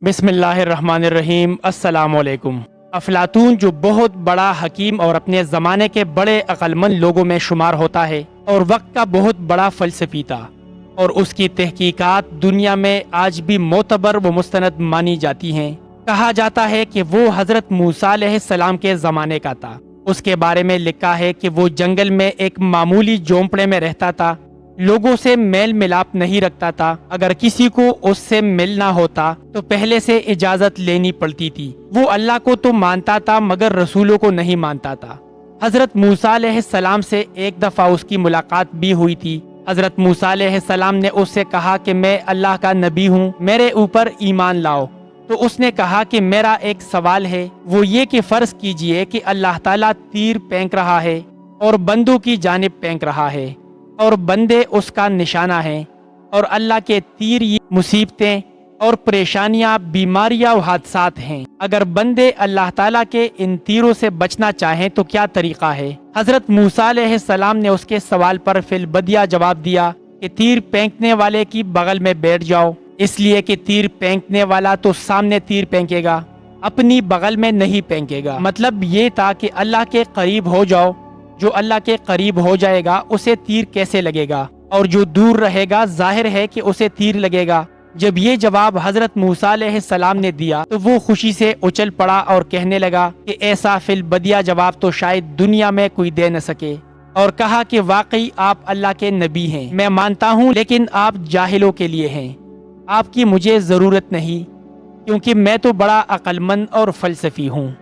बिस्मिल्लाहिर्रहमानिर्रहीम। अस्सलाम वालेकुम। अफलातून जो बहुत बड़ा हकीम और अपने ज़माने के बड़े अक्लमंद लोगों में शुमार होता है और वक्त का बहुत बड़ा फ़लसफ़ी था, और उसकी तहकीकात दुनिया में आज भी मोतबर व मुस्तनद मानी जाती हैं। कहा जाता है कि वो हज़रत मूसा अलैहिस्सलाम के ज़माने का था। उसके बारे में लिखा है कि वो जंगल में एक मामूली झोंपड़े में रहता था, लोगों से मेल मिलाप नहीं रखता था। अगर किसी को उससे मिलना होता तो पहले से इजाजत लेनी पड़ती थी। वो अल्लाह को तो मानता था मगर रसूलों को नहीं मानता था। हजरत मूसा अलैहिस्सलाम से एक दफा उसकी मुलाकात भी हुई थी। हजरत मूसा अलैहिस्सलाम ने उससे कहा कि मैं अल्लाह का नबी हूँ, मेरे ऊपर ईमान लाओ। तो उसने कहा कि मेरा एक सवाल है, वो ये कि फर्ज कीजिए कि अल्लाह ताला तीर फेंक रहा है और बंदों की जानिब फेंक रहा है और बंदे उसका निशाना है, और अल्लाह के तीर ये मुसीबतें और परेशानियां, बीमारियां और हादसात हैं। अगर बंदे अल्लाह ताला के इन तीरों से बचना चाहें तो क्या तरीका है? हजरत मूसा अलैहिस्सलाम ने उसके सवाल पर फिलबदिया जवाब दिया कि तीर फेंकने वाले की बगल में बैठ जाओ, इसलिए कि तीर फेंकने वाला तो सामने तीर फेंकेगा, अपनी बगल में नहीं फेंकेगा। मतलब ये था कि अल्लाह के करीब हो जाओ। जो अल्लाह के करीब हो जाएगा उसे तीर कैसे लगेगा, और जो दूर रहेगा जाहिर है कि उसे तीर लगेगा। जब ये जवाब हजरत मूसा अलैहिस्सलाम ने दिया तो वो खुशी से उछल पड़ा और कहने लगा कि ऐसा फिलबदिया जवाब तो शायद दुनिया में कोई दे न सके, और कहा कि वाकई आप अल्लाह के नबी हैं, मैं मानता हूँ, लेकिन आप जाहिलों के लिए हैं, आपकी मुझे ज़रूरत नहीं, क्योंकि मैं तो बड़ा अक्लमंद और फ़लसफ़ी हूँ।